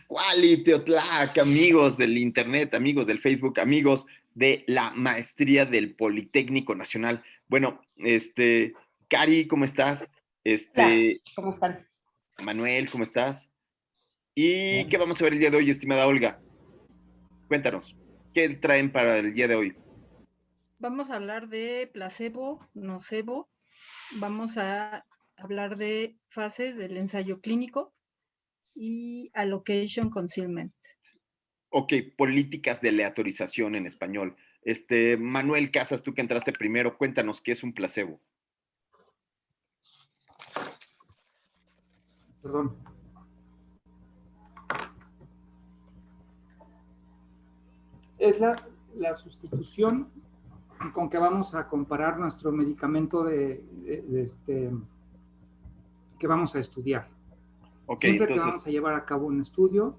Cuali, Teotlac, amigos del internet, amigos del Facebook, amigos de la maestría del Politécnico Nacional. Bueno, Cari, ¿cómo estás? Hola, ¿cómo están? Manuel, ¿cómo estás? ¿Y qué vamos a ver el día de hoy, estimada Olga? Cuéntanos, ¿qué traen para el día de hoy? Vamos a hablar de placebo, nocebo. Vamos a hablar de fases del ensayo clínico y allocation concealment. Ok, políticas de aleatorización en español. Manuel Casas, tú que entraste primero, cuéntanos qué es un placebo. Perdón. Es la sustitución con que vamos a comparar nuestro medicamento que vamos a estudiar. Okay, Siempre entonces, que vamos a llevar a cabo un estudio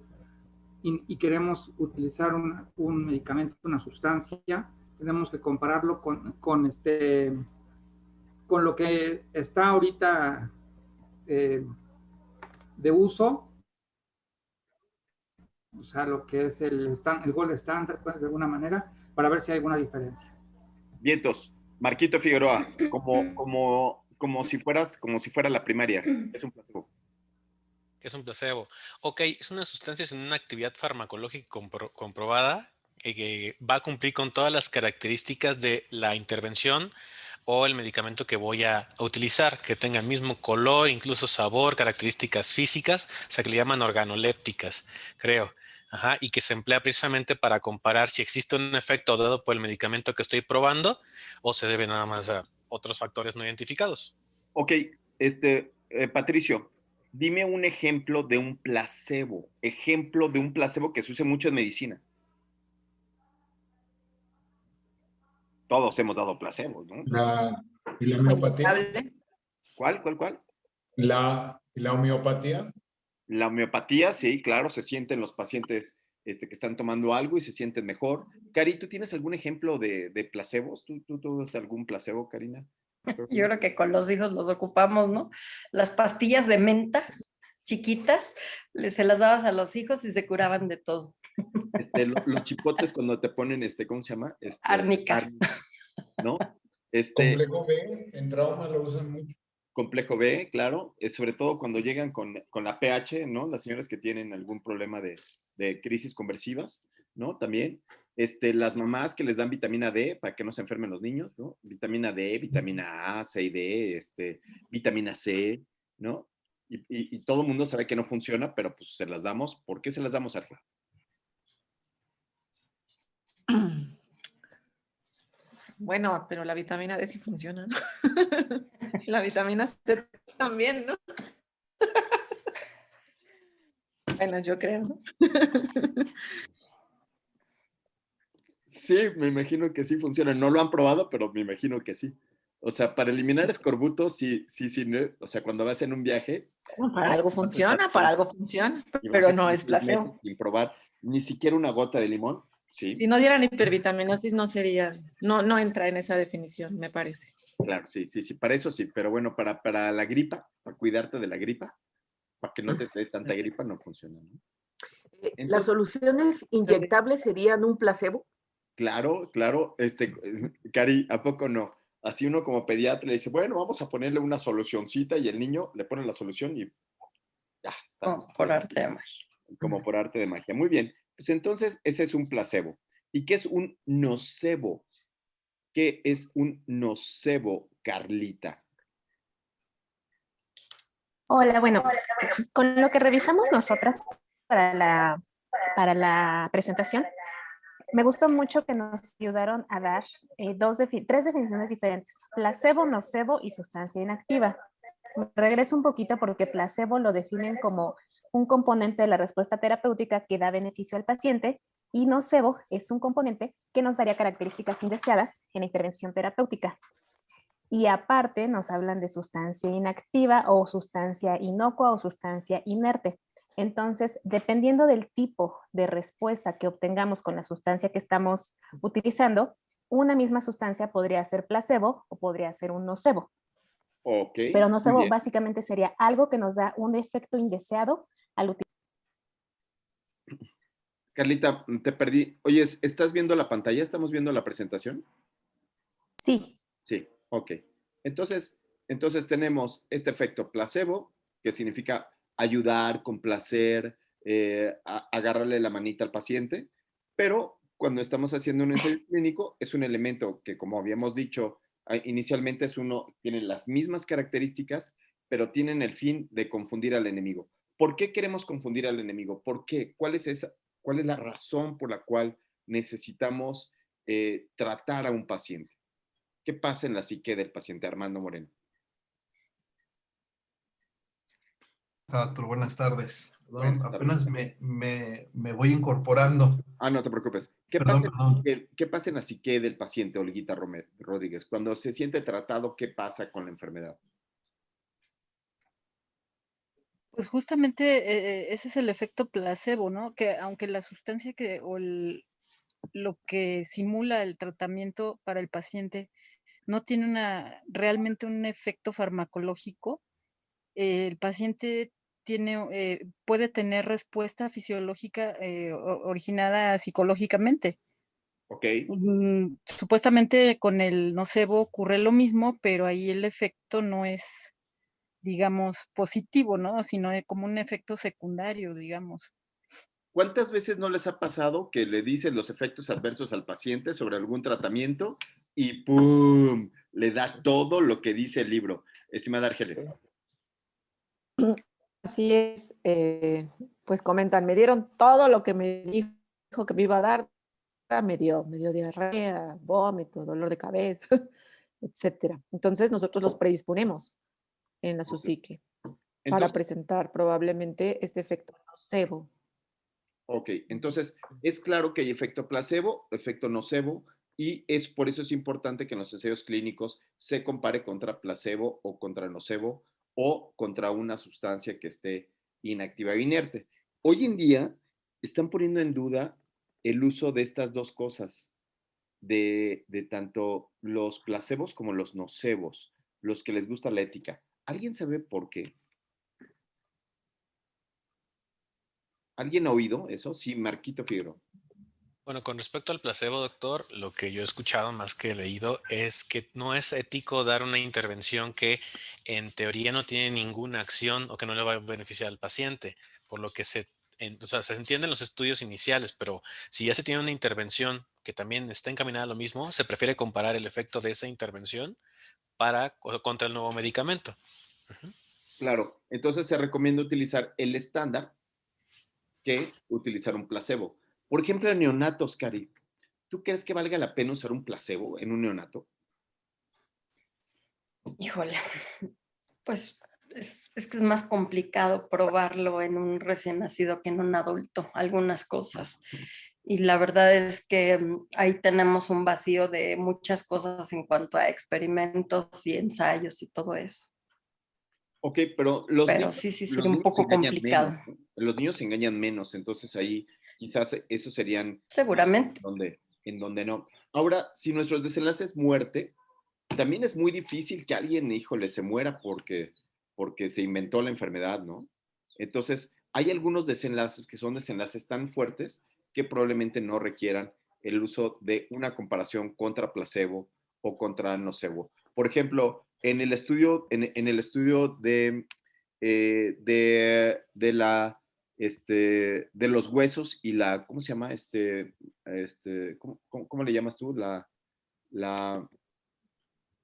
y queremos utilizar un medicamento, una sustancia, tenemos que compararlo con lo que está ahorita de uso, o sea, lo que es el gold standard, pues, de alguna manera, para ver si hay alguna diferencia. vientos, Marquito Figueroa, como si fuera la primaria. Es un placebo. ¿Qué es un placebo? Ok, es una sustancia sin una actividad farmacológica comprobada que va a cumplir con todas las características de la intervención o el medicamento que voy a utilizar, que tenga el mismo color, incluso sabor, características físicas, o sea, que le llaman organolépticas, creo. Ajá, y que se emplea precisamente para comparar si existe un efecto dado por el medicamento que estoy probando o se debe nada más a otros factores no identificados. Ok, Patricio, dime un ejemplo de un placebo. Ejemplo de un placebo que se use mucho en medicina. Todos hemos dado placebos, ¿no? ¿Y la homeopatía? ¿Cuál? ¿La homeopatía? La homeopatía, sí, claro, se sienten los pacientes que están tomando algo y se sienten mejor. Cari, ¿tú tienes algún ejemplo de placebos? ¿Tú das algún placebo, Karina? Yo creo que con los hijos los ocupamos, ¿no? Las pastillas de menta chiquitas, se las dabas a los hijos y se curaban de todo. Los chipotes cuando te ponen, ¿cómo se llama? Árnica. ¿No? Complejo B, en trauma lo usan mucho. Complejo B, claro, sobre todo cuando llegan con la pH, ¿no? Las señoras que tienen algún problema de crisis conversivas, ¿no? También, las mamás que les dan vitamina D para que no se enfermen los niños, ¿no? Vitamina D, vitamina A, C y D, vitamina C, ¿no? Y todo el mundo sabe que no funciona, pero pues se las damos. ¿Por qué se las damos, Sergio? Bueno, pero la vitamina D sí funciona, ¿no? La vitamina C también, ¿no? Bueno, yo creo, ¿no? Sí, me imagino que sí funciona. No lo han probado, pero me imagino que sí. O sea, para eliminar escorbuto, sí, ¿no? O sea, cuando vas en un viaje. Bueno, para algo funciona, pero no es placebo. Sin probar ni siquiera una gota de limón, sí. Si no dieran hipervitaminosis, no entra en esa definición, me parece. Claro, sí, para eso sí, pero bueno, para la gripa, para cuidarte de la gripa, para que no te dé tanta gripa, no funciona, ¿no? Entonces, ¿las soluciones inyectables serían un placebo? Claro, Cari, ¿a poco no? Así uno como pediatra le dice, bueno, vamos a ponerle una solucioncita y el niño le pone la solución y ya está. Como por arte de magia. Como por arte de magia. Muy bien, pues entonces ese es un placebo. ¿Y qué es un nocebo? ¿Qué es un nocebo, Carlita? Hola, bueno, con lo que revisamos nosotras para la presentación, me gustó mucho que nos ayudaron a dar tres definiciones diferentes: placebo, nocebo y sustancia inactiva. Regreso un poquito porque placebo lo definen como un componente de la respuesta terapéutica que da beneficio al paciente, y nocebo es un componente que nos daría características indeseadas en la intervención terapéutica. Y aparte nos hablan de sustancia inactiva o sustancia inocua o sustancia inerte. Entonces, dependiendo del tipo de respuesta que obtengamos con la sustancia que estamos utilizando, una misma sustancia podría ser placebo o podría ser un nocebo. Okay, pero nocebo básicamente sería algo que nos da un efecto indeseado al utilizar. Carlita, te perdí. Oye, ¿estás viendo la pantalla? ¿Estamos viendo la presentación? Sí. Sí, ok. Entonces tenemos este efecto placebo, que significa ayudar, complacer, agarrarle la manita al paciente, pero cuando estamos haciendo un ensayo clínico es un elemento que, como habíamos dicho inicialmente, tiene las mismas características, pero tienen el fin de confundir al enemigo. ¿Por qué queremos confundir al enemigo? ¿Por qué? ¿Cuál es la razón por la cual necesitamos tratar a un paciente? ¿Qué pasa en la psique del paciente? Armando Moreno? Doctor, buenas tardes. Perdón, Buenas tardes. apenas me voy incorporando. No te preocupes. Perdón. ¿Qué pasa en la psique del paciente, Olguita Rodríguez? Cuando se siente tratado, ¿qué pasa con la enfermedad? Pues justamente ese es el efecto placebo, ¿no? Que aunque la sustancia lo que simula el tratamiento para el paciente no tiene realmente un efecto farmacológico, el paciente puede tener respuesta fisiológica originada psicológicamente. Ok. Supuestamente con el nocebo ocurre lo mismo, pero ahí el efecto no es, digamos, positivo, ¿no? Sino como un efecto secundario, digamos. ¿Cuántas veces no les ha pasado que le dicen los efectos adversos al paciente sobre algún tratamiento y ¡pum! Le da todo lo que dice el libro? Estimada Argelia. Así es, pues comentan, me dieron todo lo que me dijo que me iba a dar, me dio diarrea, vómito, dolor de cabeza, etcétera. Entonces nosotros los predisponemos en la psique para presentar probablemente este efecto nocebo. Ok, entonces es claro que hay efecto placebo, efecto nocebo, y por eso es importante que en los ensayos clínicos se compare contra placebo o contra nocebo o contra una sustancia que esté inactiva o inerte. Hoy en día están poniendo en duda el uso de estas dos cosas, de tanto los placebos como los nocebos, los que les gusta la ética. ¿Alguien sabe por qué? ¿Alguien ha oído eso? Sí, Marquito Figueroa. Bueno, con respecto al placebo, doctor, lo que yo he escuchado más que he leído es que no es ético dar una intervención que en teoría no tiene ninguna acción o que no le va a beneficiar al paciente, por lo que se entienden los estudios iniciales, pero si ya se tiene una intervención que también está encaminada a lo mismo, se prefiere comparar el efecto de esa intervención contra el nuevo medicamento. Claro, entonces se recomienda utilizar el estándar que utilizar un placebo. Por ejemplo, en neonatos, Cari, ¿tú crees que valga la pena usar un placebo en un neonato? Híjole, pues es que es más complicado probarlo en un recién nacido que en un adulto, algunas cosas. Y la verdad es que ahí tenemos un vacío de muchas cosas en cuanto a experimentos y ensayos y todo eso. Ok, pero sí sería un poco complicado. Menos, ¿no? Los niños se engañan menos, entonces ahí quizás esos serían... Seguramente. En donde no. Ahora, si nuestro desenlace es muerte, también es muy difícil que alguien, híjole, se muera porque se inventó la enfermedad, ¿no? Entonces, hay algunos desenlaces que son desenlaces tan fuertes que probablemente no requieran el uso de una comparación contra placebo o contra nocebo. Por ejemplo, en el estudio, de los huesos y ¿cómo se llama? ¿Cómo le llamas tú?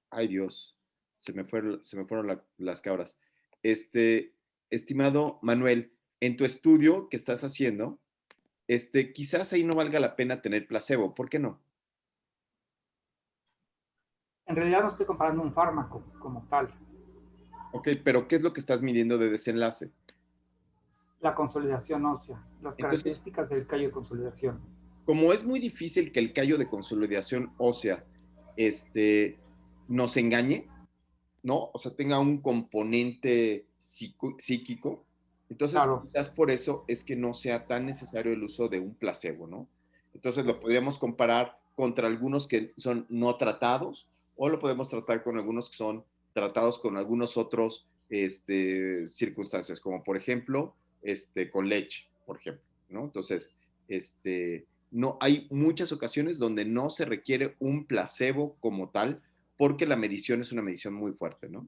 Ay Dios, se me fueron las cabras. Estimado Manuel, en tu estudio que estás haciendo, quizás ahí no valga la pena tener placebo. ¿Por qué no? En realidad no estoy comparando un fármaco como tal. Ok, pero ¿qué es lo que estás midiendo de desenlace? La consolidación ósea, las características del callo de consolidación. Como es muy difícil que el callo de consolidación ósea nos engañe, ¿no? O sea, tenga un componente psíquico, entonces quizás por eso es que no sea tan necesario el uso de un placebo, ¿no? Entonces lo podríamos comparar contra algunos que son no tratados o lo podemos tratar con algunos que son tratados con algunos otros circunstancias, como por ejemplo con leche, por ejemplo, ¿no? Entonces, no, hay muchas ocasiones donde no se requiere un placebo como tal, porque la medición es una medición muy fuerte, ¿no?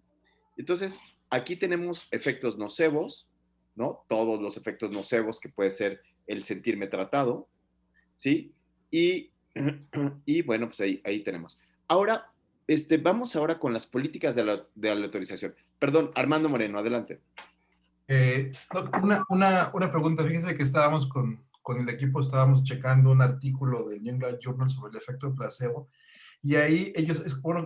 Entonces, aquí tenemos efectos nocebos, ¿no? Todos los efectos nocebos que puede ser el sentirme tratado, ¿sí? Y bueno, pues ahí tenemos. Ahora, vamos ahora con las políticas de la autorización. Perdón, Armando Moreno, adelante. Una pregunta, fíjense que estábamos con el equipo, estábamos checando un artículo del New England Journal sobre el efecto placebo, y ahí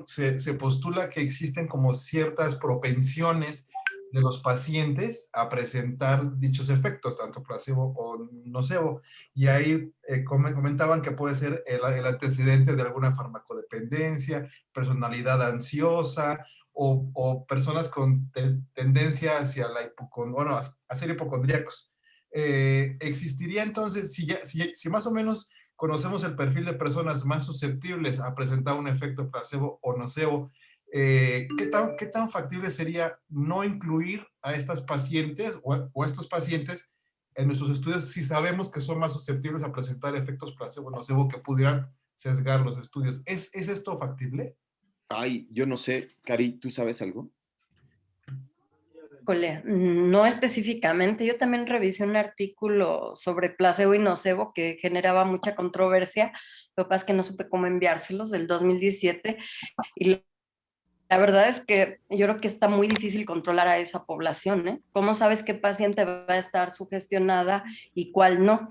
se postula que existen como ciertas propensiones de los pacientes a presentar dichos efectos, tanto placebo o nocebo, y ahí comentaban que puede ser el antecedente de alguna farmacodependencia, personalidad ansiosa, o personas con tendencia hacia a ser hipocondríacos. Existiría entonces, si más o menos conocemos el perfil de personas más susceptibles a presentar un efecto placebo o nocebo, ¿qué tan factible sería no incluir a estas pacientes o a estos pacientes en nuestros estudios si sabemos que son más susceptibles a presentar efectos placebo o nocebo que pudieran sesgar los estudios? ¿Es esto factible? Ay, yo no sé, Cari, ¿tú sabes algo? No específicamente. Yo también revisé un artículo sobre placebo y nocebo que generaba mucha controversia. Lo que pasa es que no supe cómo enviárselos, del 2017. Y la verdad es que yo creo que está muy difícil controlar a esa población, ¿eh? ¿Cómo sabes qué paciente va a estar sugestionada y cuál no?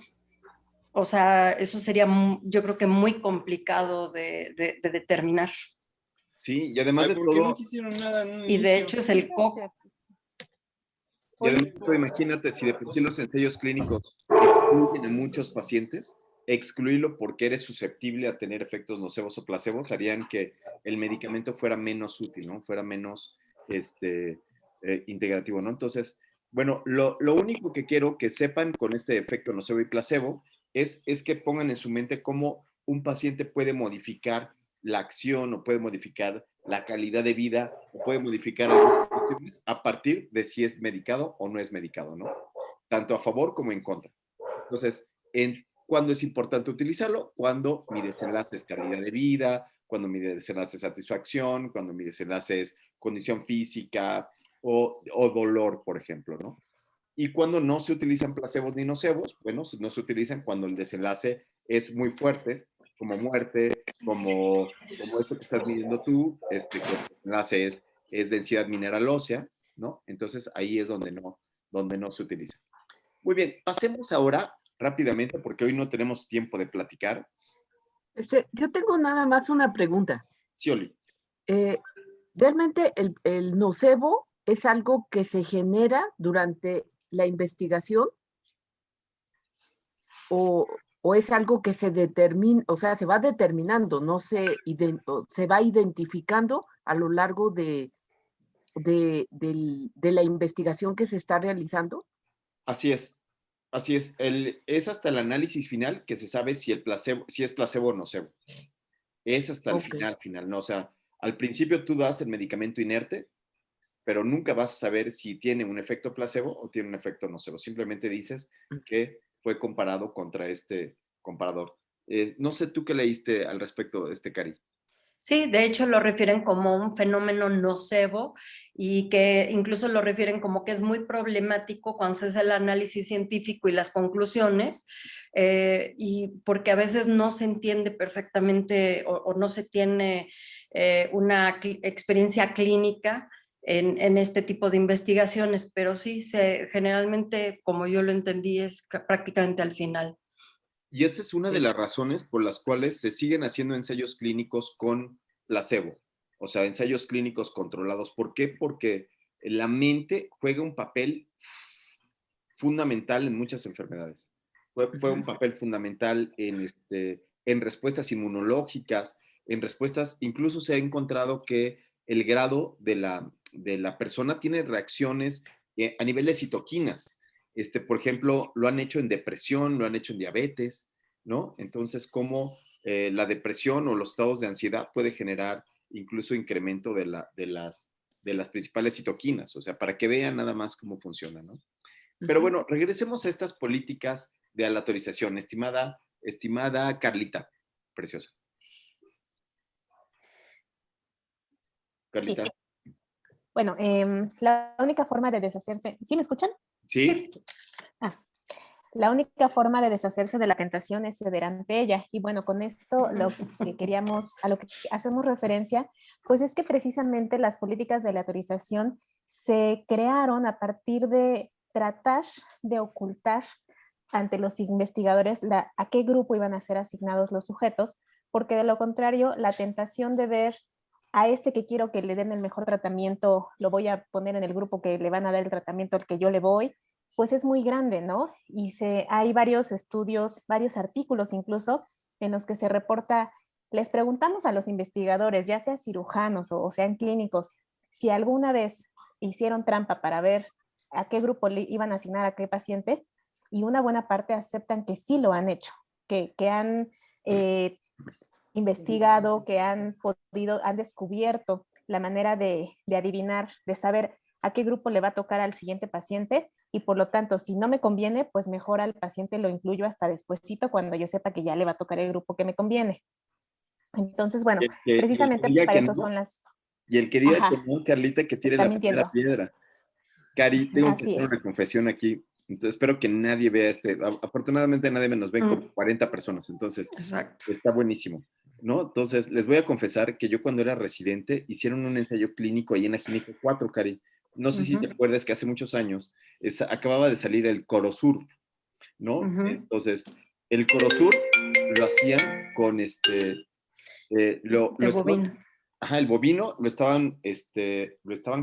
O sea, eso sería, yo creo que muy complicado de determinar. Sí, y además de ¿por qué todo... no quisieron nada en un Y de inicio? hecho es el coco. Y además, imagínate, si de por sí los ensayos clínicos excluyen a muchos pacientes, excluirlo porque eres susceptible a tener efectos nocebos o placebos harían que el medicamento fuera menos útil, ¿no? Fuera menos integrativo, ¿no? Entonces, bueno, lo único que quiero que sepan con este efecto nocebo y placebo es que pongan en su mente cómo un paciente puede modificar la acción o puede modificar la calidad de vida o puede modificar algunas cuestiones a partir de si es medicado o no es medicado, ¿no? Tanto a favor como en contra. Entonces, ¿cuándo es importante utilizarlo? Cuando mi desenlace es calidad de vida, cuando mi desenlace es satisfacción, cuando mi desenlace es condición física o dolor, por ejemplo, ¿no? Y cuando no se utilizan placebos ni nocebos, bueno, no se utilizan cuando el desenlace es muy fuerte, como muerte, como esto que estás midiendo tú, que el desenlace es densidad mineral ósea, ¿no? Entonces ahí es donde no se utiliza. Muy bien, pasemos ahora rápidamente, porque hoy no tenemos tiempo de platicar. Yo tengo nada más una pregunta. Sí, Oli. ¿Realmente el nocebo es algo que se genera durante la investigación? ¿O es algo que se determina, o sea, se va determinando, no se va identificando a lo largo de la investigación que se está realizando? Así es. Así es. Es hasta el análisis final que se sabe si es placebo o nocebo. Es hasta el final, ¿no? O sea, al principio tú das el medicamento inerte, pero nunca vas a saber si tiene un efecto placebo o tiene un efecto nocebo. Simplemente dices que fue comparado contra este comparador. No sé tú qué leíste al respecto de Cari. Sí, de hecho lo refieren como un fenómeno nocebo y que incluso lo refieren como que es muy problemático cuando se hace el análisis científico y las conclusiones, y porque a veces no se entiende perfectamente o no se tiene una experiencia clínica en este tipo de investigaciones, pero sí, generalmente, como yo lo entendí, es prácticamente al final. Y esa es una de las razones por las cuales se siguen haciendo ensayos clínicos con placebo, o sea, ensayos clínicos controlados. ¿Por qué? Porque la mente juega un papel fundamental en muchas enfermedades. Fue un papel fundamental en respuestas inmunológicas, en respuestas, incluso se ha encontrado que el grado de la persona tiene reacciones a nivel de citoquinas. Por ejemplo, lo han hecho en depresión, lo han hecho en diabetes, ¿no? Entonces, cómo la depresión o los estados de ansiedad puede generar incluso incremento de las principales citoquinas, o sea, para que vean nada más cómo funciona, ¿no? Pero bueno, regresemos a estas políticas de la autorización, estimada Carlita, preciosa. Carlita. Sí. Bueno, la única forma de deshacerse, ¿sí me escuchan? Sí. La única forma de deshacerse de la tentación es ceder ante ella. Y bueno, con esto lo que queríamos, a lo que hacemos referencia, pues es que precisamente las políticas de aleatorización se crearon a partir de tratar de ocultar ante los investigadores a qué grupo iban a ser asignados los sujetos, porque de lo contrario, la tentación de ver a este que quiero que le den el mejor tratamiento, lo voy a poner en el grupo que le van a dar el tratamiento al que yo le voy, pues es muy grande, ¿no? Y hay varios estudios, varios artículos incluso, en los que se reporta, les preguntamos a los investigadores, ya sea cirujanos o sean clínicos, si alguna vez hicieron trampa para ver a qué grupo le iban a asignar a qué paciente, y una buena parte aceptan que sí lo han hecho, que han investigado, que han descubierto la manera de adivinar, de saber a qué grupo le va a tocar al siguiente paciente, y por lo tanto, si no me conviene, pues mejor al paciente lo incluyo hasta despuesito cuando yo sepa que ya le va a tocar el grupo que me conviene. Entonces, bueno, precisamente para eso son las... Y el que diga que no, Carlita, que tire la primera piedra. Cari, tengo que hacer una confesión aquí. Entonces, espero que nadie vea afortunadamente nadie nos ve, como 40 personas, entonces está buenísimo, ¿no? Entonces, les voy a confesar que yo cuando era residente hicieron un ensayo clínico ahí en la Gineco 4, Cari. No sé si te acuerdas que hace muchos años acababa de salir el Corosur, ¿no? Entonces, el Corosur lo hacían con bovino. El bovino lo estaban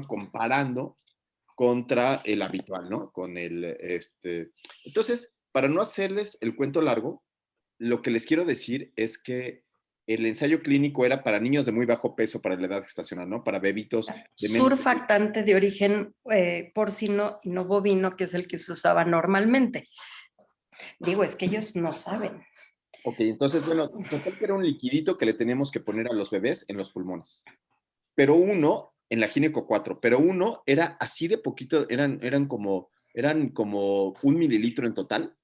comparando contra el habitual, ¿no? Entonces, para no hacerles el cuento largo, lo que les quiero decir es que el ensayo clínico era para niños de muy bajo peso para la edad gestacional, ¿no? Para bebitos. Surfactante de origen porcino y no bovino, que es el que se usaba normalmente. Digo, es que ellos no saben. Ok, entonces, bueno, total que era un liquidito que le teníamos que poner a los bebés en los pulmones. Pero uno, en la Gineco 4, pero uno era así de poquito, eran como 1 mililitro en total,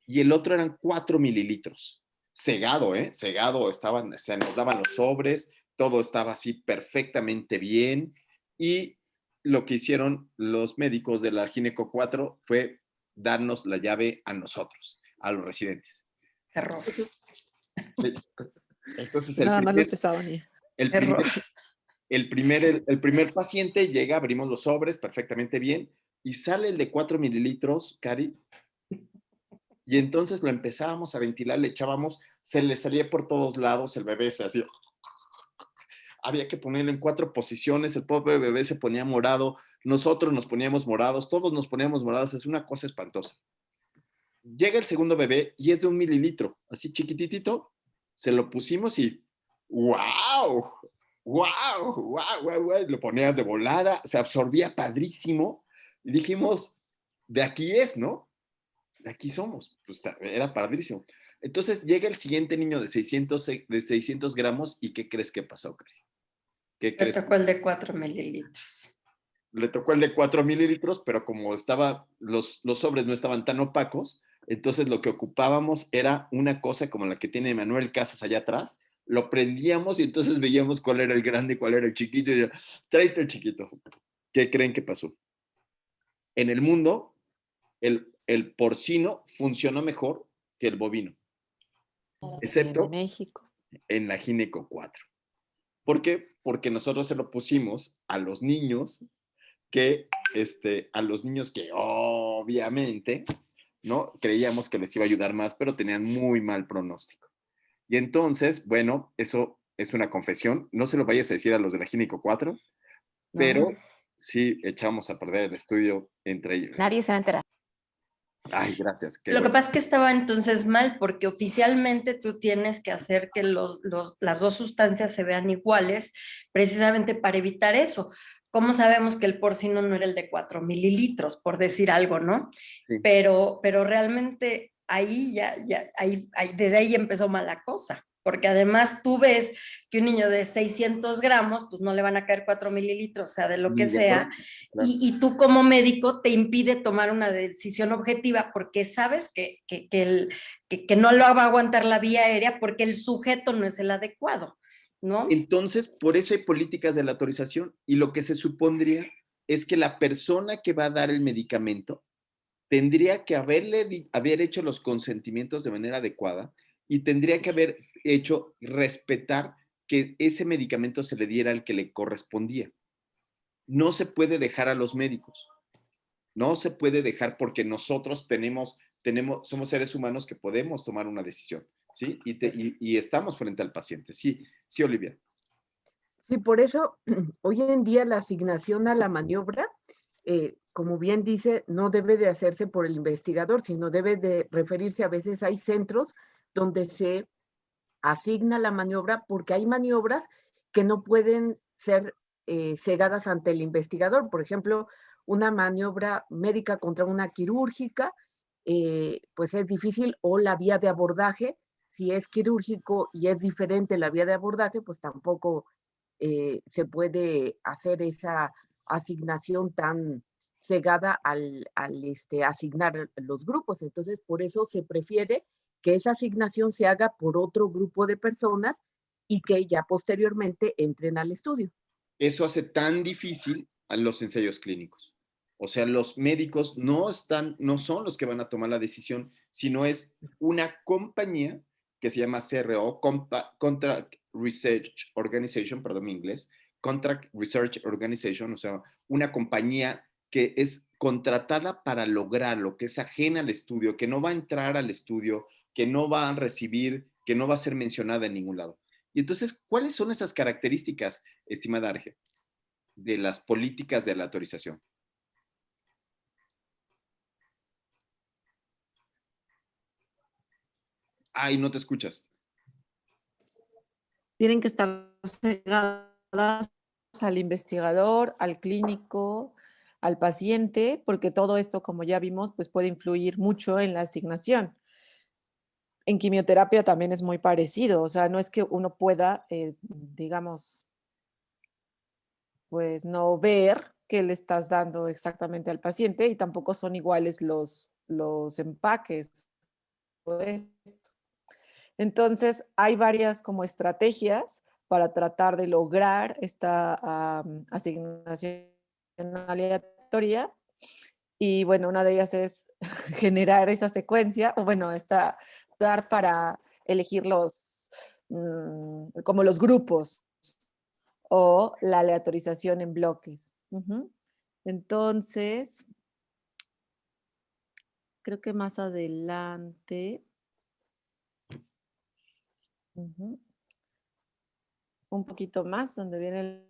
y el otro eran 4 mililitros. Cegado, cegado, se nos daban los sobres, todo estaba así perfectamente bien, y lo que hicieron los médicos de la Gineco 4 fue darnos la llave a nosotros, a los residentes. Error. Entonces, nada más los pesaban. El primer paciente llega, abrimos los sobres perfectamente bien, y sale el de 4 mililitros, Cari, y entonces lo empezábamos a ventilar, le echábamos, se le salía por todos lados, el bebé se hacía, había que ponerlo en 4 posiciones, el pobre bebé se ponía morado, nosotros nos poníamos morados, todos nos poníamos morados, es una cosa espantosa. Llega el segundo bebé y es de 1 mililitro, así chiquititito, se lo pusimos y ¡wow! ¡Wow! ¡Wow! ¡Wow! Lo ponías de volada, se absorbía padrísimo, y dijimos, de aquí es, ¿no? De aquí somos, pues era padrísimo. Entonces llega el siguiente niño de 600 gramos, ¿y qué crees que pasó, Cari? Le tocó el de 4 mililitros. Le tocó el de 4 mililitros, pero como los sobres no estaban tan opacos, entonces lo que ocupábamos era una cosa como la que tiene Manuel Casas allá atrás, lo prendíamos y entonces veíamos cuál era el grande y cuál era el chiquito, y decía, tráete el chiquito. ¿Qué creen que pasó? En el mundo, el porcino funcionó mejor que el bovino, excepto en México, en la Gineco 4. ¿Por qué? Porque nosotros se lo pusimos a los niños que obviamente, ¿no? Creíamos que les iba a ayudar más, pero tenían muy mal pronóstico. Y entonces, bueno, eso es una confesión. No se lo vayas a decir a los de la Gineco 4, pero sí echamos a perder el estudio entre ellos. Nadie se va a enterar. Ay, gracias. Lo que pasa es que estaba entonces mal, porque oficialmente tú tienes que hacer que las dos sustancias se vean iguales, precisamente para evitar eso. ¿Cómo sabemos que el porcino no era el de 4 mililitros, por decir algo, no? Sí. Pero realmente ahí desde ahí empezó mal la cosa. porque además tú ves que un niño de 600 gramos, pues no le van a caer 4 mililitros, o sea, de lo que sea, claro. y tú como médico te impide tomar una decisión objetiva porque sabes que no lo va a aguantar la vía aérea porque el sujeto no es el adecuado, ¿no? Entonces, por eso hay políticas de la autorización, y lo que se supondría es que la persona que va a dar el medicamento tendría que haber hecho los consentimientos de manera adecuada y tendría que haber hecho respetar que ese medicamento se le diera al que le correspondía. No se puede dejar a los médicos. No se puede dejar porque nosotros somos seres humanos que podemos tomar una decisión, ¿sí? Y estamos frente al paciente. Sí, sí, Olivia. Sí, por eso hoy en día la asignación a la maniobra, como bien dice, no debe de hacerse por el investigador, sino debe de referirse, a veces hay centros donde se asigna la maniobra porque hay maniobras que no pueden ser cegadas ante el investigador. Por ejemplo, una maniobra médica contra una quirúrgica, pues es difícil, o la vía de abordaje, si es quirúrgico y es diferente la vía de abordaje, pues tampoco se puede hacer esa asignación tan cegada al asignar los grupos. Entonces, por eso se prefiere que esa asignación se haga por otro grupo de personas y que ya posteriormente entren al estudio. Eso hace tan difícil a los ensayos clínicos. O sea, los médicos no son los que van a tomar la decisión, sino es una compañía que se llama CRO, Contract Research Organization, perdón mi inglés, Contract Research Organization, o sea, una compañía que es contratada para lograrlo, que es ajena al estudio, que no va a entrar al estudio, que no va a recibir, que no va a ser mencionada en ningún lado. Y entonces, ¿cuáles son esas características, estimada Arge, de las políticas de la autorización? Ay, no te escuchas. Tienen que estar cegadas al investigador, al clínico, al paciente, porque todo esto, como ya vimos, pues puede influir mucho en la asignación. En quimioterapia también es muy parecido, o sea, no es que uno pueda, digamos, pues no ver qué le estás dando exactamente al paciente, y tampoco son iguales los empaques. Entonces, hay varias como estrategias para tratar de lograr esta asignación aleatoria. Y bueno, una de ellas es generar esa secuencia, o bueno, dar para elegir como los grupos, o la aleatorización en bloques. Entonces, creo que más adelante, un poquito más, donde viene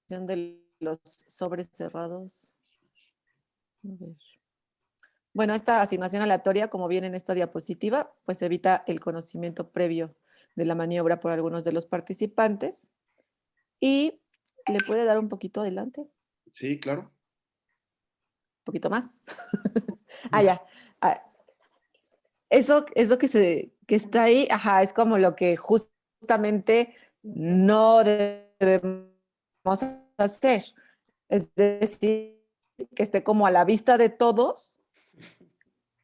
de los sobres cerrados. A ver. Bueno, esta asignación aleatoria, como viene en esta diapositiva, pues evita el conocimiento previo de la maniobra por algunos de los participantes. Y le puede dar un poquito adelante. Sí, claro. Un poquito más. Ya. Eso es lo que está ahí. Ajá, es como lo que justamente no debemos hacer. Es decir, que esté como a la vista de todos,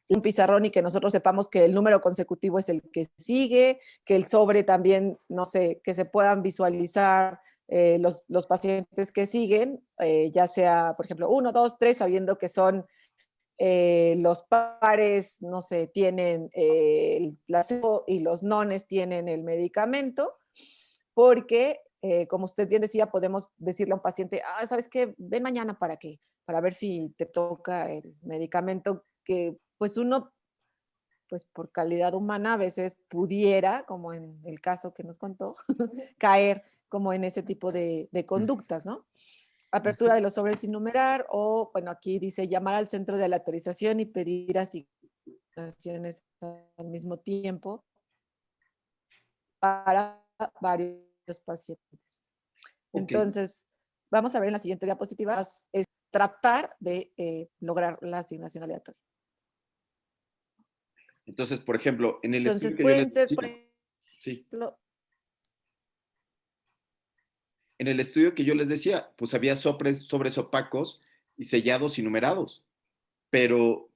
un pizarrón, y que nosotros sepamos que el número consecutivo es el que sigue, que el sobre también, no sé, que se puedan visualizar los pacientes que siguen, ya sea, por ejemplo, 1, 2, 3, sabiendo que son los pares, no sé, tienen el placebo y los nones tienen el medicamento, porque, como usted bien decía, podemos decirle a un paciente, ¿sabes qué? Ven mañana para ver si te toca el medicamento, que pues uno, pues por calidad humana, a veces pudiera, como en el caso que nos contó, caer como en ese tipo de conductas, ¿no? Apertura de los sobres sin numerar, o, bueno, aquí dice llamar al centro de aleatorización y pedir asignaciones al mismo tiempo para varios pacientes. Entonces, vamos a ver en la siguiente diapositiva, es tratar de lograr la asignación aleatoria. Entonces, por ejemplo, en el Entonces, estudio que pueden yo ser, les... por Sí. En el estudio que yo les decía, pues había sobres opacos y sellados y numerados. Pero,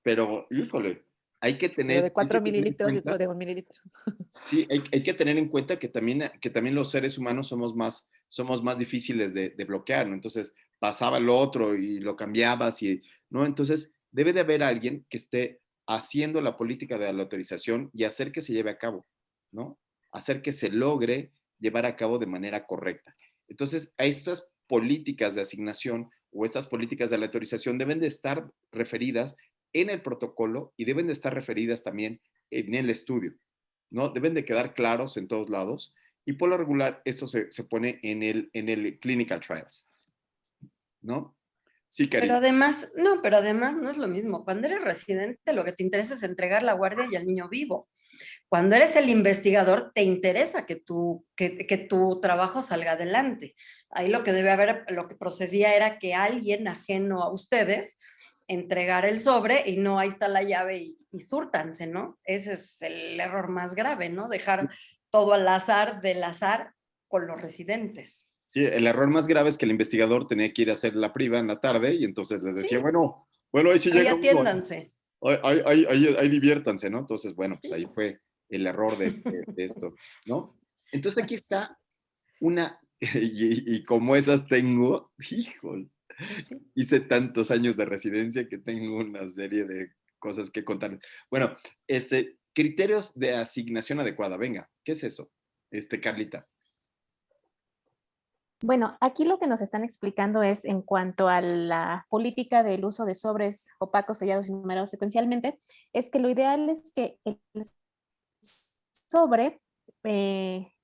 híjole, hay que Pero tener, de hay 4 que tener en mililitros y cuenta, otro de 1 mililitro. sí, hay que tener en cuenta que también los seres humanos somos más difíciles de bloquear, ¿no? Entonces, pasaba lo otro y lo cambiabas, ¿no? Entonces, debe de haber alguien que esté haciendo la política de la autorización y hacer que se lleve a cabo, ¿no? Hacer que se logre llevar a cabo de manera correcta. Entonces, a estas políticas de asignación o estas políticas de la autorización deben de estar referidas en el protocolo y deben de estar referidas también en el estudio, ¿no? Deben de quedar claros en todos lados y por lo regular esto se pone en el clinical trials, ¿no? Sí, Pero Karina. además no es lo mismo. Cuando eres residente, lo que te interesa es entregar la guardia y al niño vivo. Cuando eres el investigador, te interesa que tu trabajo salga adelante. Ahí lo que debe haber, lo que procedía era que alguien ajeno a ustedes entregara el sobre y no, ahí está la llave y súrtanse, ¿no? Ese es el error más grave, ¿no? Dejar todo al azar, del azar, con los residentes. Sí, el error más grave es que el investigador tenía que ir a hacer la priva en la tarde y entonces les decía, Sí. bueno, ahí sí Ahí llega uno, atiéndanse. ahí diviértanse, ¿no? Entonces, bueno, pues ahí fue el error de esto, ¿no? Entonces aquí está una, y como esas tengo, híjole, hice tantos años de residencia que tengo una serie de cosas que contar. Bueno, criterios de asignación adecuada, venga, ¿qué es eso? Carlita. Bueno, aquí lo que nos están explicando es en cuanto a la política del uso de sobres opacos, sellados y numerados secuencialmente, es que lo ideal es que el sobre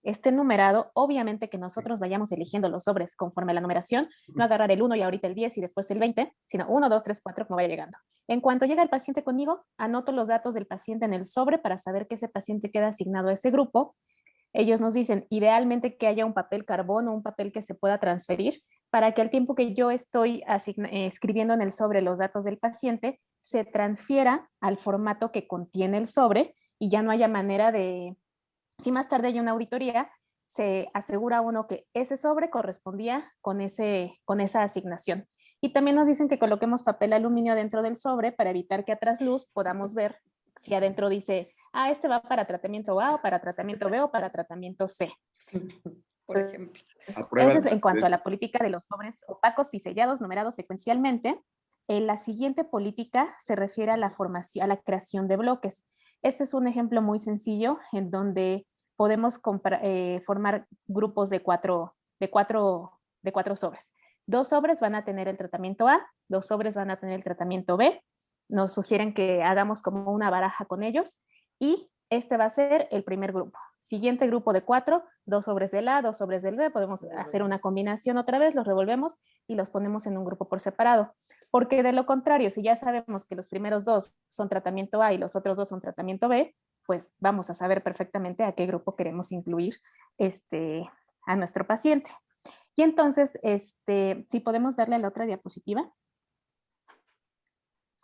esté numerado, obviamente que nosotros vayamos eligiendo los sobres conforme a la numeración, no agarrar el 1 y ahorita el 10 y después el 20, sino 1, 2, 3, 4, como vaya llegando. En cuanto llega el paciente conmigo, anoto los datos del paciente en el sobre para saber que ese paciente queda asignado a ese grupo. Ellos nos dicen, idealmente que haya un papel carbón o un papel que se pueda transferir para que al tiempo que yo estoy escribiendo en el sobre los datos del paciente, se transfiera al formato que contiene el sobre y ya no haya manera de, si más tarde hay una auditoría, se asegura uno que ese sobre correspondía con esa asignación. Y también nos dicen que coloquemos papel aluminio dentro del sobre para evitar que a trasluz podamos ver si adentro dice, este va para tratamiento A o para tratamiento B o para tratamiento C. Por ejemplo. Entonces, en cuanto a la política de los sobres opacos y sellados, numerados secuencialmente, la siguiente política se refiere a la formación, a la creación de bloques. Este es un ejemplo muy sencillo en donde podemos formar grupos de cuatro sobres. 2 sobres van a tener el tratamiento A, 2 sobres van a tener el tratamiento B. Nos sugieren que hagamos como una baraja con ellos y este va a ser el primer grupo. Siguiente grupo de 4, 2 sobres del A, 2 sobres del B. Podemos hacer una combinación otra vez, los revolvemos y los ponemos en un grupo por separado. Porque de lo contrario, si ya sabemos que los primeros 2 son tratamiento A y los otros 2 son tratamiento B, pues vamos a saber perfectamente a qué grupo queremos incluir a nuestro paciente. Y entonces, si podemos darle a la otra diapositiva.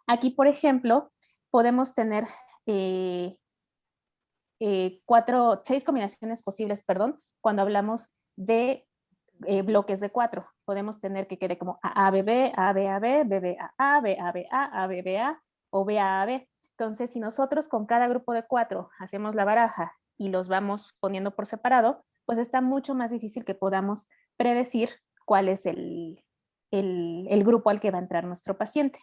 Aquí, por ejemplo, podemos tener 6 combinaciones posibles, cuando hablamos de bloques de 4. Podemos tener que quede como AABB, ABAB, BBAA, BABA, ABBA o BAAB. Entonces, si nosotros con cada grupo de 4 hacemos la baraja y los vamos poniendo por separado, pues está mucho más difícil que podamos predecir cuál es el grupo al que va a entrar nuestro paciente.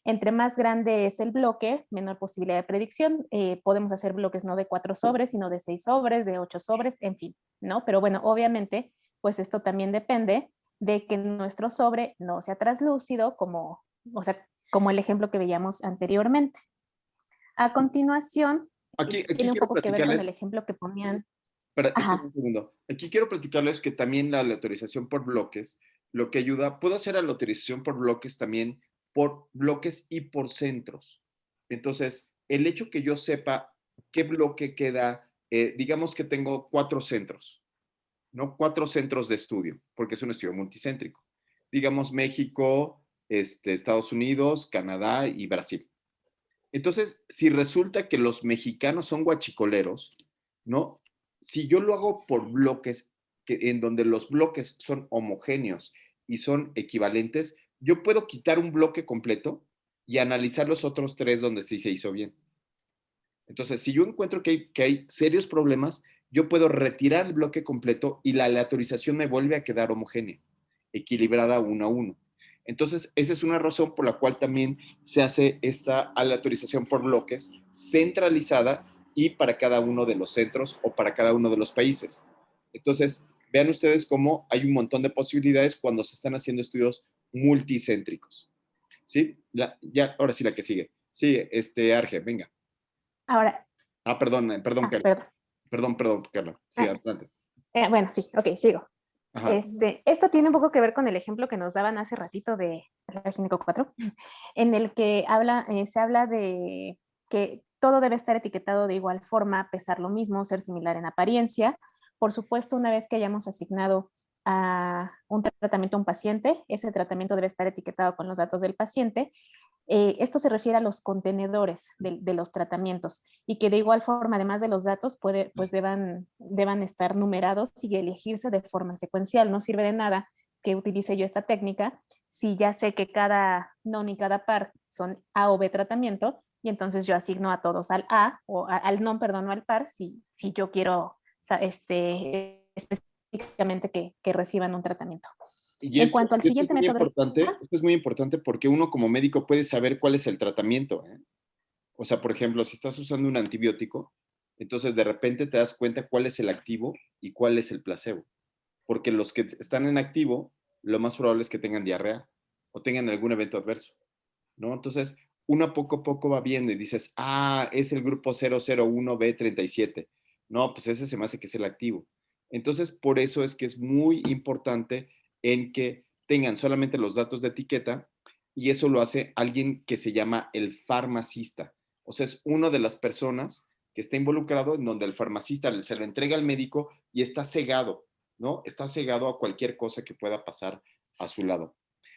Entre más grande es el bloque, menor posibilidad de predicción. Podemos hacer bloques no de 4 sobres, sino de 6 sobres, de 8 sobres, en fin, ¿no? Pero bueno, obviamente, pues esto también depende de que nuestro sobre no sea translúcido, como el ejemplo que veíamos anteriormente. A continuación, aquí tiene un poco que ver con el ejemplo que ponían. Espera un segundo. Aquí quiero platicarles que también la autorización por bloques, lo que ayuda, puedo hacer la autorización por bloques también por bloques y por centros. Entonces, el hecho que yo sepa qué bloque queda, digamos que tengo 4 centros, ¿no? 4 centros de estudio, porque es un estudio multicéntrico. Digamos México, Estados Unidos, Canadá y Brasil. Entonces, si resulta que los mexicanos son guachicoleros, ¿no? si yo lo hago por bloques, en donde los bloques son homogéneos y son equivalentes, yo puedo quitar un bloque completo y analizar los otros 3 donde sí se hizo bien. Entonces, si yo encuentro que hay serios problemas, yo puedo retirar el bloque completo y la aleatorización me vuelve a quedar homogénea, equilibrada 1 a 1. Entonces, esa es una razón por la cual también se hace esta aleatorización por bloques centralizada y para cada uno de los centros o para cada uno de los países. Entonces, vean ustedes cómo hay un montón de posibilidades cuando se están haciendo estudios multicéntricos. ¿Sí? Ahora sí la que sigue. Sí, Arge, venga. Ahora. Perdón, Carla. Perdón, Carla. Sí, adelante. Bueno, sí, ok, sigo. Ajá. Esto tiene un poco que ver con el ejemplo que nos daban hace ratito de la Gineco 4, en el que se habla de que todo debe estar etiquetado de igual forma, pesar lo mismo, ser similar en apariencia. Por supuesto, una vez que hayamos asignado a un tratamiento a un paciente, ese tratamiento debe estar etiquetado con los datos del paciente. Esto se refiere a los contenedores de los tratamientos y que de igual forma, además de los datos, pues deban estar numerados y elegirse de forma secuencial. No sirve de nada que utilice yo esta técnica si ya sé que cada non y cada par son A o B tratamiento y entonces yo asigno a todos al A o al non, perdón, no al par, si yo quiero específicamente que reciban un tratamiento. Y en cuanto al siguiente método. Esto es muy importante porque uno como médico puede saber cuál es el tratamiento. O sea, por ejemplo, si estás usando un antibiótico, entonces de repente te das cuenta cuál es el activo y cuál es el placebo. Porque los que están en activo, lo más probable es que tengan diarrea o tengan algún evento adverso, ¿no? Entonces, uno poco a poco va viendo y dices, es el grupo 001B37. No, pues ese se me hace que es el activo. Entonces, por eso es que es muy importante en que tengan solamente los datos de etiqueta y eso lo hace alguien que se llama el farmacista. O sea, es una de las personas que está involucrado en donde el farmacista se lo entrega al médico y está cegado, ¿no? Está cegado a cualquier cosa que pueda pasar a su lado.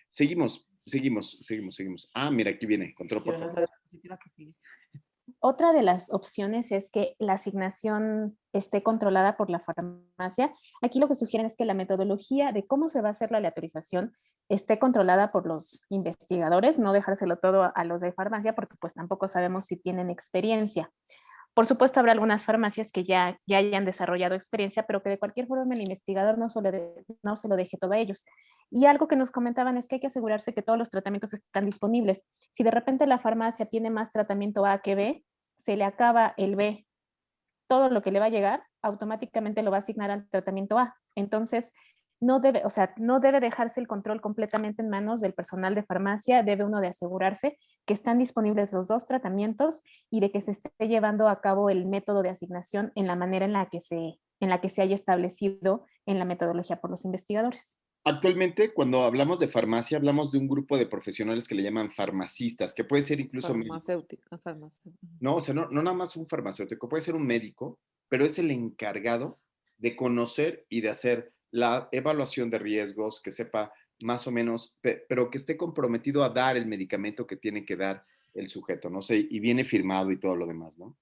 Seguimos. Mira, aquí viene. Control, por favor. Otra de las opciones es que la asignación esté controlada por la farmacia. Aquí lo que sugieren es que la metodología de cómo se va a hacer la aleatorización esté controlada por los investigadores, no dejárselo todo a los de farmacia porque pues tampoco sabemos si tienen experiencia. Por supuesto, habrá algunas farmacias que ya hayan desarrollado experiencia, pero que de cualquier forma el investigador no se lo deje todo a ellos. Y algo que nos comentaban es que hay que asegurarse que todos los tratamientos están disponibles. Si de repente la farmacia tiene más tratamiento A que B, se le acaba el B, todo lo que le va a llegar, automáticamente lo va a asignar al tratamiento A. Entonces, no debe dejarse el control completamente en manos del personal de farmacia, debe uno de asegurarse que están disponibles los dos tratamientos y de que se esté llevando a cabo el método de asignación en la manera en la que se haya establecido en la metodología por los investigadores. Actualmente, cuando hablamos de farmacia, hablamos de un grupo de profesionales que le llaman farmacistas, que puede ser incluso farmacéutica. No, o sea, no nada más un farmacéutico, puede ser un médico, pero es el encargado de conocer y de hacer la evaluación de riesgos, que sepa más o menos, pero que esté comprometido a dar el medicamento que tiene que dar el sujeto, no sé, y viene firmado y todo lo demás, ¿no?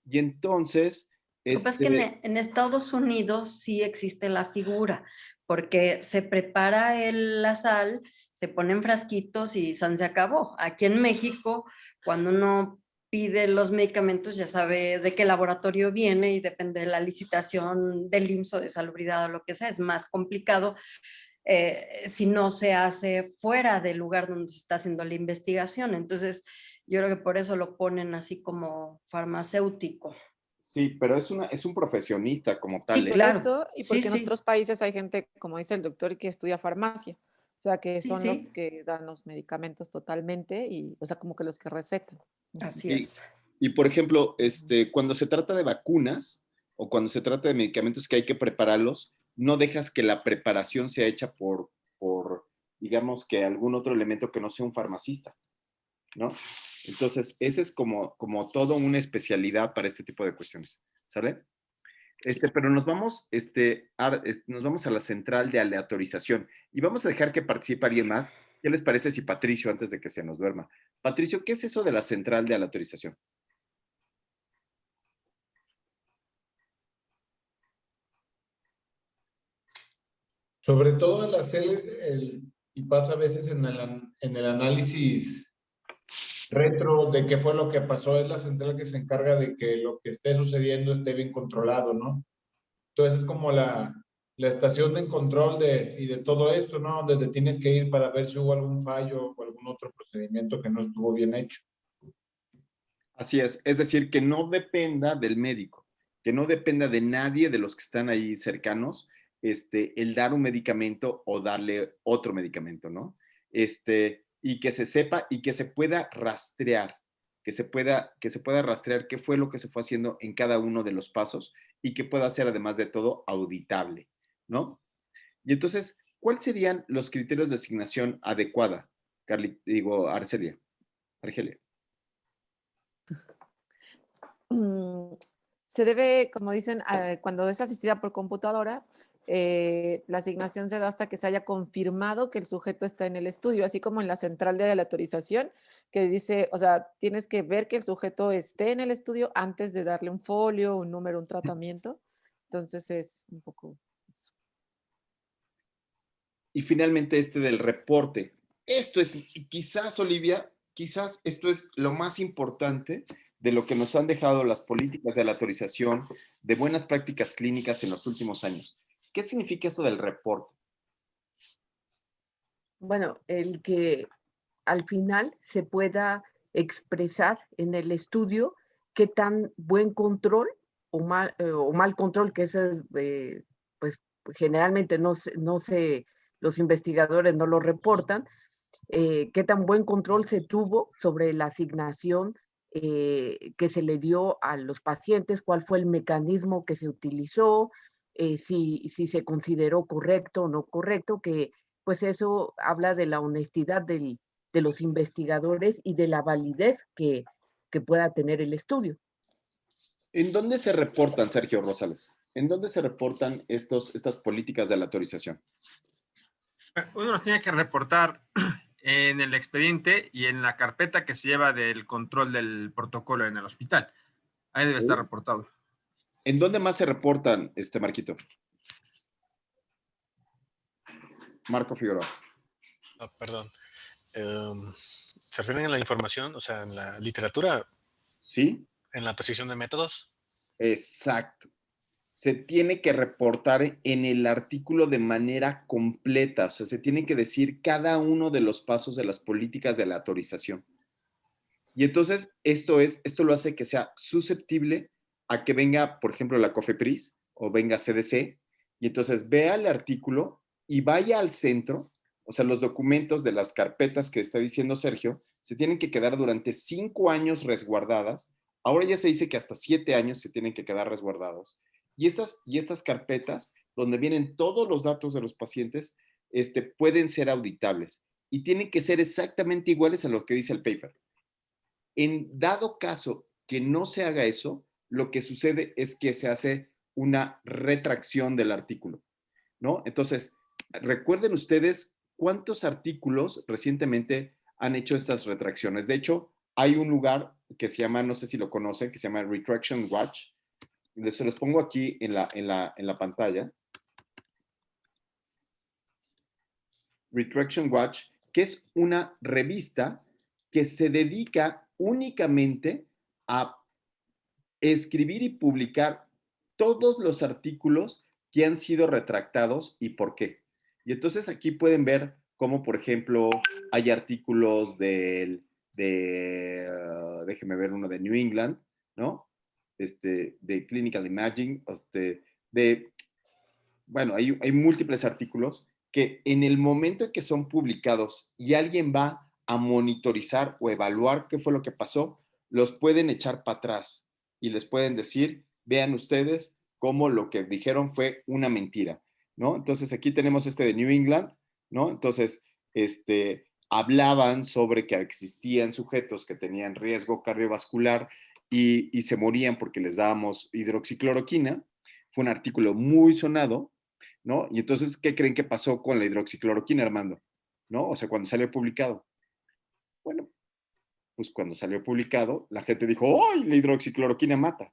Y entonces... Lo que pasa es que en Estados Unidos sí existe la figura, porque se prepara la sal, se ponen frasquitos y se acabó. Aquí en México, cuando uno pide los medicamentos, ya sabe de qué laboratorio viene y depende de la licitación del IMSS o de salubridad o lo que sea, es más complicado si no se hace fuera del lugar donde se está haciendo la investigación. Entonces, yo creo que por eso lo ponen así como farmacéutico. Sí, pero es un profesionista como tal. Sí, claro. Eso, y porque en otros países hay gente, como dice el doctor, que estudia farmacia. O sea, que son los que dan los medicamentos totalmente y, o sea, como que los que recetan. Así es. Y por ejemplo, cuando se trata de vacunas o cuando se trata de medicamentos que hay que prepararlos, no dejas que la preparación sea hecha por digamos, que algún otro elemento que no sea un farmacista, ¿no? Entonces, ese es como todo una especialidad para este tipo de cuestiones, ¿sale? Pero nos vamos a la central de aleatorización y vamos a dejar que participe alguien más. ¿Qué les parece si Patricio, antes de que se nos duerma? Patricio, ¿qué es eso de la central de aleatorización? Sobre todo al hacer y pasa a veces en el análisis retro de qué fue lo que pasó, es la central que se encarga de que lo que esté sucediendo esté bien controlado, ¿no? Entonces es como la estación de control y de todo esto, ¿no? Donde tienes que ir para ver si hubo algún fallo o algún otro procedimiento que no estuvo bien hecho. Así es decir, que no dependa del médico, que no dependa de nadie de los que están ahí cercanos, el dar un medicamento o darle otro medicamento, ¿no? Y que se sepa y que se pueda rastrear, que se pueda rastrear qué fue lo que se fue haciendo en cada uno de los pasos y que pueda ser, además de todo, auditable, ¿no? Y entonces, ¿cuáles serían los criterios de asignación adecuada, Argelia? Se debe, como dicen, cuando es asistida por computadora, la asignación se da hasta que se haya confirmado que el sujeto está en el estudio, así como en la central de la autorización, que dice, o sea, tienes que ver que el sujeto esté en el estudio antes de darle un folio, un número, un tratamiento. Entonces es un poco eso. Y finalmente del reporte. Esto es, quizás, Olivia, quizás esto es lo más importante de lo que nos han dejado las políticas de la autorización de buenas prácticas clínicas en los últimos años. ¿Qué significa esto del reporte? Bueno, el que al final se pueda expresar en el estudio qué tan buen control o mal control, que es, pues generalmente los investigadores no lo reportan, qué tan buen control se tuvo sobre la asignación que se le dio a los pacientes, cuál fue el mecanismo que se utilizó, si se consideró correcto o no correcto, que pues eso habla de la honestidad de los investigadores y de la validez que pueda tener el estudio. ¿En dónde se reportan, Sergio Rosales? ¿En dónde se reportan estas políticas de la autorización? Uno los tiene que reportar en el expediente y en la carpeta que se lleva del control del protocolo en el hospital. Ahí debe estar reportado. ¿En dónde más se reportan, Marquito? Marco Figueroa. Oh, perdón. ¿Se refieren a la información, o sea, en la literatura? Sí. ¿En la precisión de métodos? Exacto. Se tiene que reportar en el artículo de manera completa, o sea, se tiene que decir cada uno de los pasos de las políticas de la autorización. Y entonces, esto lo hace que sea susceptible a que venga, por ejemplo, la COFEPRIS o venga CDC, y entonces vea el artículo y vaya al centro, o sea, los documentos de las carpetas que está diciendo Sergio, se tienen que quedar durante 5 años resguardadas. Ahora ya se dice que hasta 7 años se tienen que quedar resguardados. Y estas carpetas, donde vienen todos los datos de los pacientes, pueden ser auditables y tienen que ser exactamente iguales a lo que dice el paper. En dado caso que no se haga eso, lo que sucede es que se hace una retracción del artículo, ¿no? Entonces, recuerden ustedes cuántos artículos recientemente han hecho estas retracciones. De hecho, hay un lugar que se llama, no sé si lo conocen, que se llama Retraction Watch. Se los pongo aquí en la pantalla. Retraction Watch, que es una revista que se dedica únicamente a escribir y publicar todos los artículos que han sido retractados y por qué. Y entonces aquí pueden ver cómo, por ejemplo, hay artículos déjeme ver uno de New England, ¿no? De Clinical Imaging, bueno, hay múltiples artículos que en el momento en que son publicados y alguien va a monitorizar o evaluar qué fue lo que pasó, los pueden echar para atrás y les pueden decir, vean ustedes cómo lo que dijeron fue una mentira, ¿no? Entonces aquí tenemos de New England, ¿no? Entonces, hablaban sobre que existían sujetos que tenían riesgo cardiovascular y se morían porque les dábamos hidroxicloroquina. Fue un artículo muy sonado, ¿no? Y entonces, ¿qué creen que pasó con la hidroxicloroquina, Armando? ¿No? O sea, cuando salió publicado. Bueno, pues cuando salió publicado, la gente dijo, ¡ay, la hidroxicloroquina mata!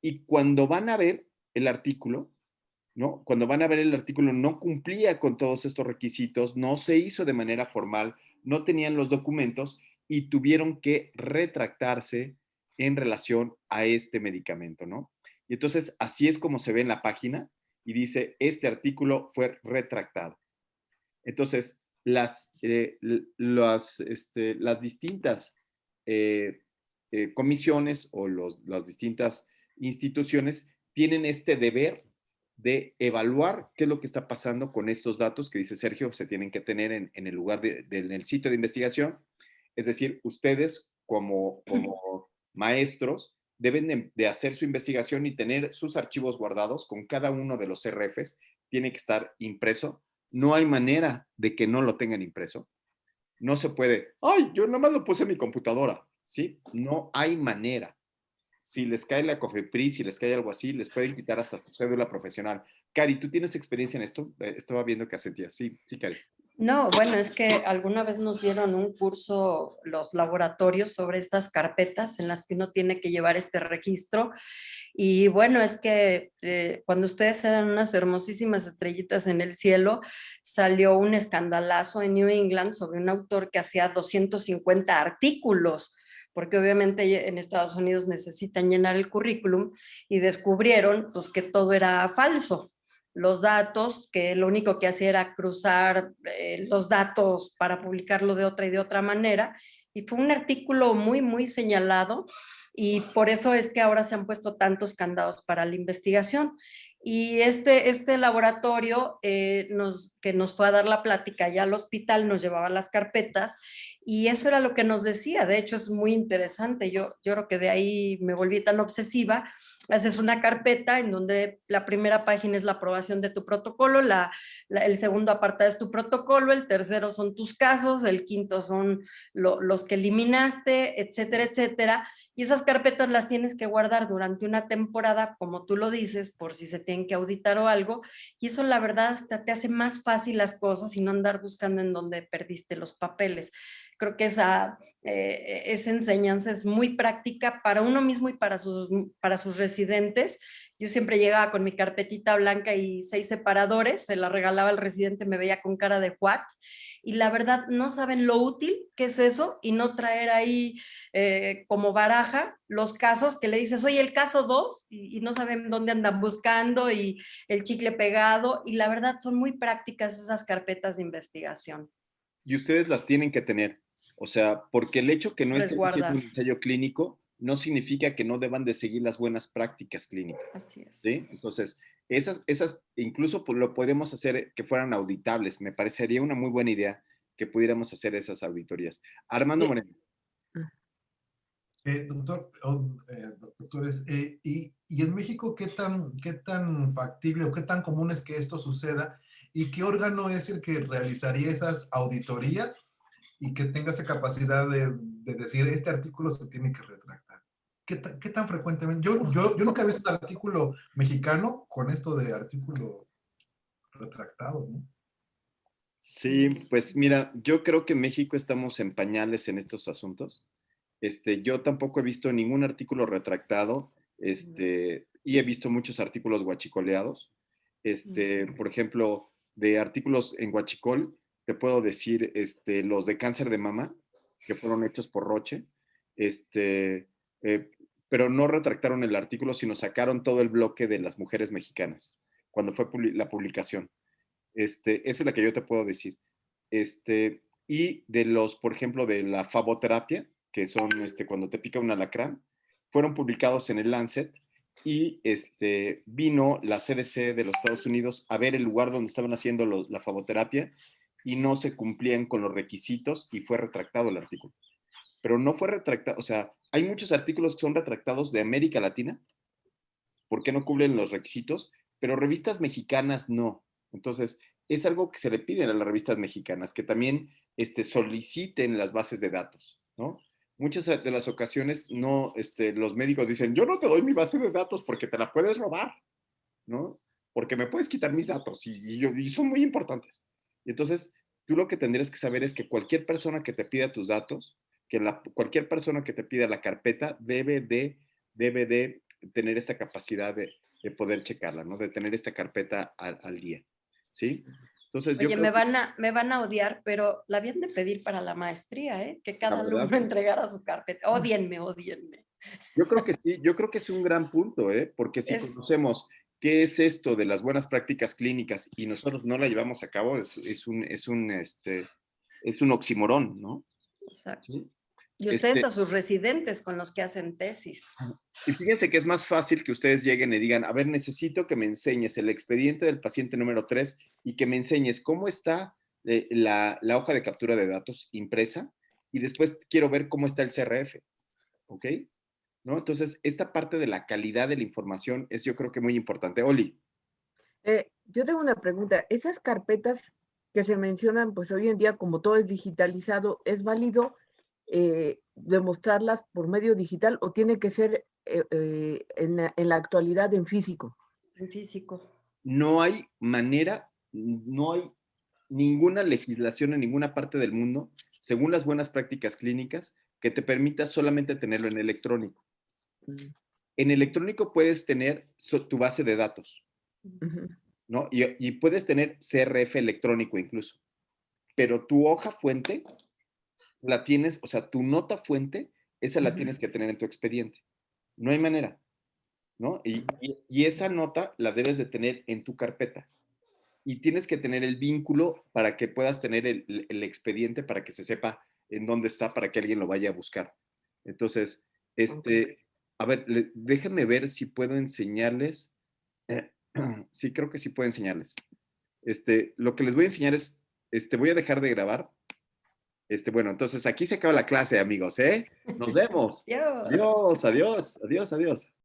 Y cuando van a ver el artículo, ¿no? Cuando van a ver el artículo no cumplía con todos estos requisitos, no se hizo de manera formal, no tenían los documentos y tuvieron que retractarse en relación a este medicamento, ¿no? Y entonces así es como se ve en la página y dice, este artículo fue retractado. Entonces, las distintas comisiones o las distintas instituciones tienen este deber de evaluar qué es lo que está pasando con estos datos que dice Sergio, se tienen que tener en el lugar en el sitio de investigación. Es decir, ustedes como maestros deben de hacer su investigación y tener sus archivos guardados con cada uno de los RFs. Tiene que estar impreso. No hay manera de que no lo tengan impreso. No se puede, ay, yo nada más lo puse en mi computadora, ¿sí? No hay manera. Si les cae la COFEPRIS, si les cae algo así, les pueden quitar hasta su cédula profesional. Cari, ¿tú tienes experiencia en esto? Estaba viendo que asentías. Sí, sí, Cari. No, bueno, es que alguna vez nos dieron un curso los laboratorios sobre estas carpetas en las que uno tiene que llevar este registro. Y bueno, es que cuando ustedes eran unas hermosísimas estrellitas en el cielo, salió un escandalazo en New England sobre un autor que hacía 250 artículos, porque obviamente en Estados Unidos necesitan llenar el currículum y descubrieron pues, que todo era falso. Los datos, que lo único que hacía era cruzar los datos para publicarlo de otra y de otra manera. Y fue un artículo muy, muy señalado y por eso es que ahora se han puesto tantos candados para la investigación. Y este laboratorio que nos fue a dar la plática ya al hospital nos llevaba las carpetas y eso era lo que nos decía. De hecho, es muy interesante. Yo creo que de ahí me volví tan obsesiva. Haces una carpeta en donde la primera página es la aprobación de tu protocolo, el segundo apartado es tu protocolo, el tercero son tus casos, el quinto son los que eliminaste, etcétera, etcétera. Y esas carpetas las tienes que guardar durante una temporada, como tú lo dices, por si se tienen que auditar o algo. Y eso la verdad hasta te hace más fácil las cosas y no andar buscando en dónde perdiste los papeles. Creo que esa enseñanza es muy práctica para uno mismo y para sus residentes. Yo siempre llegaba con mi carpetita blanca y 6 separadores, se la regalaba al residente, me veía con cara de what, y la verdad no saben lo útil que es eso y no traer ahí como baraja los casos que le dices, oye, el caso 2 y no saben dónde andan buscando y el chicle pegado, y la verdad son muy prácticas esas carpetas de investigación. Y ustedes las tienen que tener. O sea, porque el hecho que no estén haciendo un ensayo clínico no significa que no deban de seguir las buenas prácticas clínicas. Así es. ¿Sí? Entonces, esas incluso lo podríamos hacer que fueran auditables. Me parecería una muy buena idea que pudiéramos hacer esas auditorías. Armando Moreno. Doctores, y en México, ¿qué tan factible o qué tan común es que esto suceda? ¿Y qué órgano es el que realizaría esas auditorías y que tenga esa capacidad de decir, este artículo se tiene que retractar? ¿Qué tan frecuentemente? Yo nunca he visto un artículo mexicano con esto de artículo retractado, ¿no? Sí, pues mira, yo creo que en México estamos en pañales en estos asuntos. Yo tampoco he visto ningún artículo retractado, y he visto muchos artículos guachicoleados. Por ejemplo, de artículos en Huachicol, te puedo decir los de cáncer de mama, que fueron hechos por Roche, pero no retractaron el artículo, sino sacaron todo el bloque de las mujeres mexicanas, cuando fue la publicación. Esa es la que yo te puedo decir. Y de los, por ejemplo, de la faboterapia, que son cuando te pica un alacrán, fueron publicados en el Lancet y vino la CDC de los Estados Unidos a ver el lugar donde estaban haciendo la faboterapia y no se cumplían con los requisitos y fue retractado el artículo. Pero no fue retractado, o sea, hay muchos artículos que son retractados de América Latina porque no cumplen los requisitos, pero revistas mexicanas no. Entonces, es algo que se le pide a las revistas mexicanas, que también soliciten las bases de datos, ¿no? Muchas de las ocasiones no, los médicos dicen, yo no te doy mi base de datos porque te la puedes robar, ¿no? Porque me puedes quitar mis datos y son muy importantes. Y entonces, tú lo que tendrías que saber es que cualquier persona que te pida tus datos, cualquier persona que te pida la carpeta debe de tener esa capacidad de poder checarla, ¿no? De tener esta carpeta al día, ¿sí? Entonces, yo Oye, creo que, me van a odiar, pero la habían de pedir para la maestría, ¿eh? Que cada la verdad, alumno entregara su carpeta. Ódienme, ódienme. yo creo que sí, yo creo que es un gran punto, ¿eh? Porque si Es, conocemos qué es esto de las buenas prácticas clínicas y nosotros no la llevamos a cabo, es un oxímoron, ¿no? exacto. ¿Sí? Y ustedes a sus residentes con los que hacen tesis. Y fíjense que es más fácil que ustedes lleguen y digan, a ver, necesito que me enseñes el expediente del paciente número 3 y que me enseñes cómo está la hoja de captura de datos impresa y después quiero ver cómo está el CRF, ¿ok? ¿No? Entonces, esta parte de la calidad de la información es yo creo que muy importante. Oli. Yo tengo una pregunta. Esas carpetas que se mencionan, pues hoy en día, como todo es digitalizado, ¿es válido demostrarlas por medio digital o tiene que ser en la actualidad en físico? En físico. No hay manera, no hay ninguna legislación en ninguna parte del mundo, según las buenas prácticas clínicas, que te permita solamente tenerlo en electrónico. En electrónico puedes tener tu base de datos, ¿no? Y puedes tener CRF electrónico incluso, pero tu hoja fuente la tienes, o sea, tu nota fuente, esa la tienes que tener en tu expediente. No hay manera, ¿no? Y esa nota la debes de tener en tu carpeta. Y tienes que tener el vínculo para que puedas tener el expediente para que se sepa en dónde está, para que alguien lo vaya a buscar. Entonces, a ver, déjenme ver si puedo enseñarles. Sí, creo que sí puedo enseñarles. Lo que les voy a enseñar es, voy a dejar de grabar. Bueno, entonces aquí se acaba la clase, amigos, ¿eh? Nos vemos. Adiós. Adiós, adiós, adiós, adiós.